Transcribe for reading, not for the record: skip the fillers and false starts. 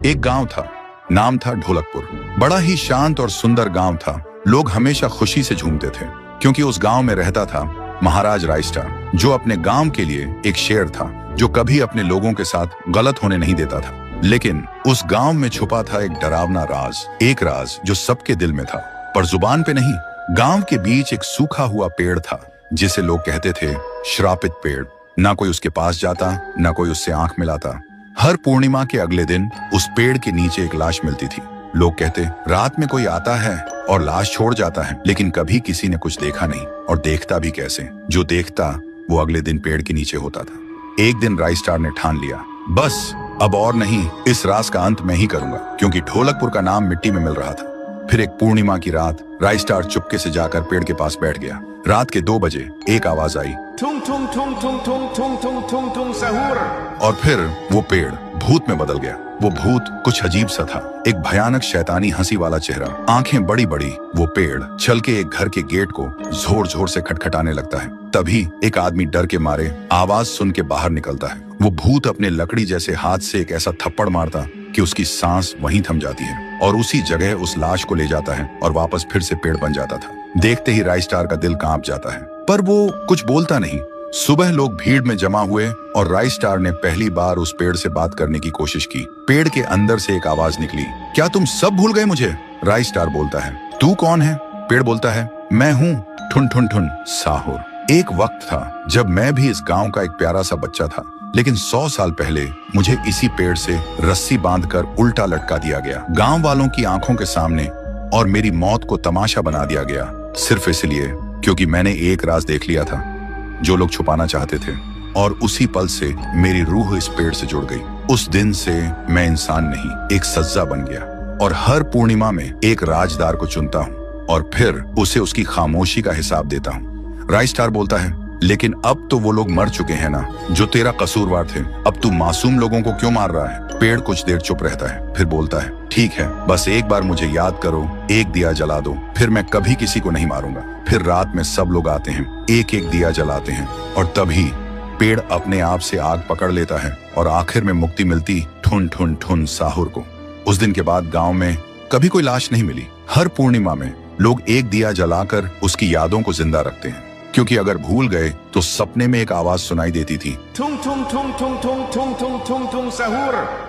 एक गांव था, नाम था ढोलकपुर। बड़ा ही शांत और सुंदर गांव था। लोग हमेशा खुशी से झूमते थे क्योंकि उस गांव में रहता था महाराज रायस्टार, जो अपने गांव के लिए एक शेर था, जो कभी अपने लोगों के साथ गलत होने नहीं देता था। लेकिन उस गांव में छुपा था एक डरावना राज, एक राज जो सबके दिल में था पर जुबान पे नहीं। गांव के बीच एक सूखा हुआ पेड़ था जिसे लोग कहते थे श्रापित पेड़। ना कोई उसके पास जाता, ना कोई उससे आंख मिलाता। हर पूर्णिमा के अगले दिन उस पेड़ के नीचे एक लाश मिलती थी। लोग कहते, रात में कोई आता है और लाश छोड़ जाता है, लेकिन कभी किसी ने कुछ देखा नहीं, और देखता भी कैसे। जो देखता वो अगले दिन पेड़ के नीचे होता था। एक दिन रायस्टार ने ठान लिया, बस अब और नहीं, इस राज का अंत मैं ही करूंगा, क्योंकि ढोलकपुर का नाम मिट्टी में मिल रहा था। फिर एक पूर्णिमा की रात रायस्टार चुपके से जाकर पेड़ के पास बैठ गया। रात के 2 बजे एक आवाज आई, थुंग थुंग थुंग थुंग थुंग थुंग थुंग थुंग थुंग सहूर। और फिर वो पेड़ भूत में बदल गया। वो भूत कुछ अजीब सा था, एक भयानक शैतानी हंसी वाला चेहरा, आंखें बड़ी बड़ी। वो पेड़ चल के एक घर के गेट को जोर जोर से खटखटाने लगता है। तभी एक आदमी डर के मारे आवाज सुन के बाहर निकलता है। वो भूत अपने लकड़ी जैसे हाथ से एक ऐसा थप्पड़ मारता कि उसकी सांस वहीं थम जाती है, और उसी जगह उस लाश को ले जाता है और वापस फिर से पेड़ बन जाता था। देखते ही रायस्टार का दिल कांप जाता है, पर वो कुछ बोलता नहीं। सुबह लोग भीड़ में जमा हुए और रायस्टार ने पहली बार उस पेड़ से बात करने की कोशिश की। पेड़ के अंदर से एक आवाज निकली, क्या तुम सब भूल गए मुझे? रायस्टार बोलता है, तू कौन है? पेड़ बोलता है, मैं हूँ ठुन ठुन ठुन साहुर। एक वक्त था जब मैं भी इस गांव का एक प्यारा सा बच्चा था, लेकिन 100 साल पहले मुझे इसी पेड़ से रस्सी बांधकर उल्टा लटका दिया गया, गांव वालों की आंखों के सामने, और मेरी मौत को तमाशा बना दिया गया, सिर्फ इसलिए क्योंकि मैंने एक राज देख लिया था जो लोग छुपाना चाहते थे। और उसी पल से मेरी रूह इस पेड़ से जुड़ गई। उस दिन से मैं इंसान नहीं, एक सज्जा बन गया, और हर पूर्णिमा में एक राजदार को चुनता हूँ और फिर उसे उसकी खामोशी का हिसाब देता हूँ। रायस्टार बोलता है, लेकिन अब तो वो लोग मर चुके हैं ना, जो तेरा कसूरवार थे। अब तू मासूम लोगों को क्यों मार रहा है? पेड़ कुछ देर चुप रहता है, फिर बोलता है, ठीक है, बस एक बार मुझे याद करो, एक दिया जला दो, फिर मैं कभी किसी को नहीं मारूंगा। फिर रात में सब लोग आते हैं, एक एक दिया जलाते हैं, और तभी पेड़ अपने आप से आग पकड़ लेता है, और आखिर में मुक्ति मिलती ठुन ठुन ठुन साहुर को। उस दिन के बाद गांव में कभी कोई लाश नहीं मिली। हर पूर्णिमा में लोग एक दिया जलाकर उसकी यादों को जिंदा रखते हैं, क्योंकि अगर भूल गए तो सपने में एक आवाज सुनाई देती थी, थुंग थुंग थुंग थुंग थुंग थुंग थुंग थुंग थुंग सहूर।